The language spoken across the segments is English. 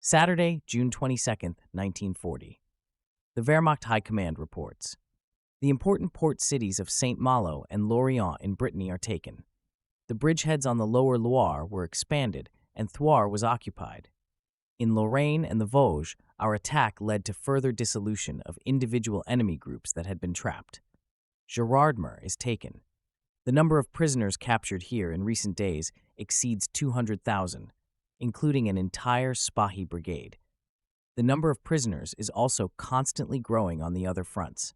Saturday, June 22, 1940. The Wehrmacht High Command reports. The important port cities of Saint-Malo and Lorient in Brittany are taken. The bridgeheads on the lower Loire were expanded, and Thouars was occupied. In Lorraine and the Vosges, our attack led to further dissolution of individual enemy groups that had been trapped. Gérardmer is taken. The number of prisoners captured here in recent days exceeds 200,000, including an entire Spahi brigade. The number of prisoners is also constantly growing on the other fronts.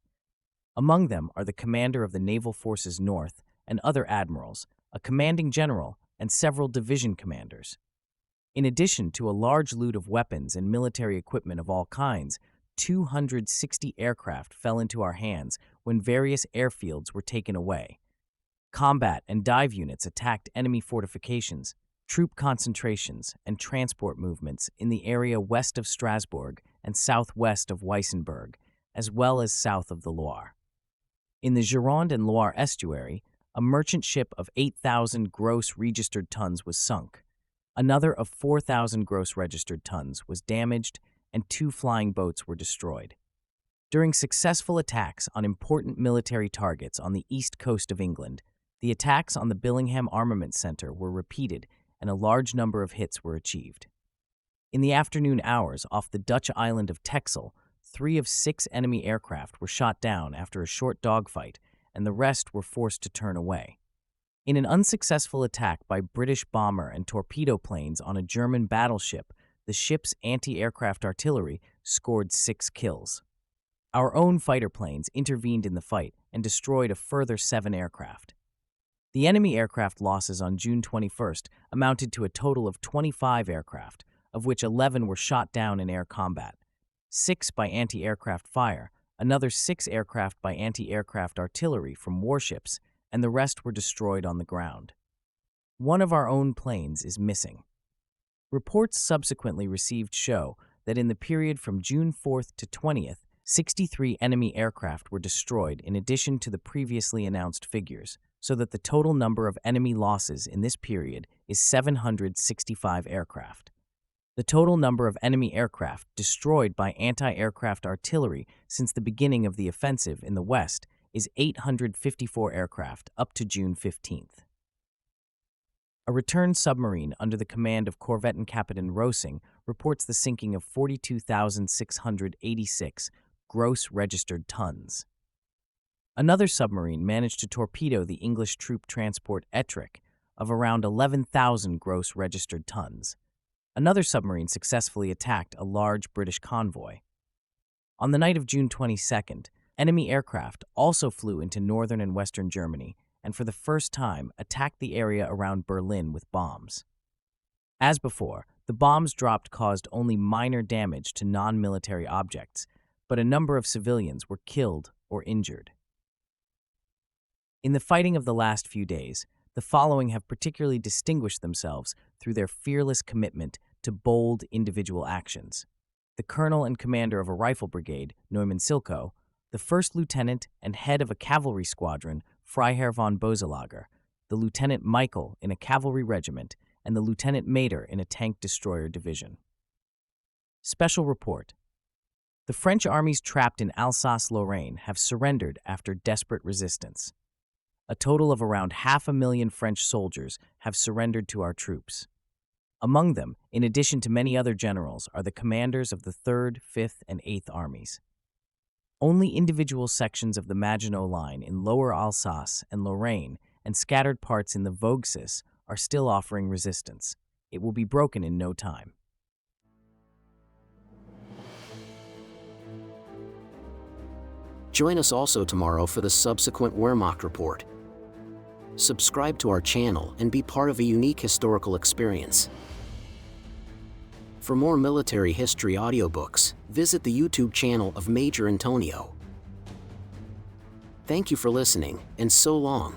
Among them are the commander of the Naval Forces North and other admirals, a commanding general, and several division commanders. In addition to a large loot of weapons and military equipment of all kinds, 260 aircraft fell into our hands when various airfields were taken away. Combat and dive units attacked enemy fortifications, troop concentrations, and transport movements in the area west of Strasbourg and southwest of Weissenberg, as well as south of the Loire. In the Gironde and Loire estuary, a merchant ship of 8,000 gross registered tons was sunk. Another of 4,000 gross registered tons was damaged, and 2 flying boats were destroyed. During successful attacks on important military targets on the east coast of England, the attacks on the Billingham Armament Center were repeated, and a large number of hits were achieved. In the afternoon hours off the Dutch island of Texel, 3 of 6 enemy aircraft were shot down after a short dogfight, and the rest were forced to turn away. In an unsuccessful attack by British bomber and torpedo planes on a German battleship, the ship's anti-aircraft artillery scored 6 kills. Our own fighter planes intervened in the fight and destroyed a further 7 aircraft. The enemy aircraft losses on June 21st amounted to a total of 25 aircraft, of which 11 were shot down in air combat, 6 by anti-aircraft fire, another 6 aircraft by anti-aircraft artillery from warships, and the rest were destroyed on the ground. One of our own planes is missing. Reports subsequently received show that in the period from June 4th to 20th, 63 enemy aircraft were destroyed in addition to the previously announced figures, so that the total number of enemy losses in this period is 765 aircraft. The total number of enemy aircraft destroyed by anti-aircraft artillery since the beginning of the offensive in the West is 854 aircraft up to June 15th. A return submarine under the command of Korvettenkapitän Rosing reports the sinking of 42,686 gross registered tons. Another submarine managed to torpedo the English troop transport Ettrick of around 11,000 gross registered tons. Another submarine successfully attacked a large British convoy. On the night of June 22nd, enemy aircraft also flew into northern and western Germany and for the first time attacked the area around Berlin with bombs. As before, the bombs dropped caused only minor damage to non-military objects, but a number of civilians were killed or injured. In the fighting of the last few days, the following have particularly distinguished themselves through their fearless commitment to bold individual actions. The colonel and commander of a rifle brigade, Neumann Silko, the first lieutenant and head of a cavalry squadron, Freiherr von Boselager, the Lieutenant Michael in a cavalry regiment, and the Lieutenant Mater in a tank destroyer division. Special report. The French armies trapped in Alsace-Lorraine have surrendered after desperate resistance. A total of around 500,000 French soldiers have surrendered to our troops. Among them, in addition to many other generals, are the commanders of the 3rd, 5th, and 8th armies. Only individual sections of the Maginot Line in Lower Alsace and Lorraine and scattered parts in the Vosges are still offering resistance. It will be broken in no time. Join us also tomorrow for the subsequent Wehrmacht Report. Subscribe to our channel and be part of a unique historical experience. For more military history audiobooks, visit the YouTube channel of Major Intonio. Thank you for listening, and so long.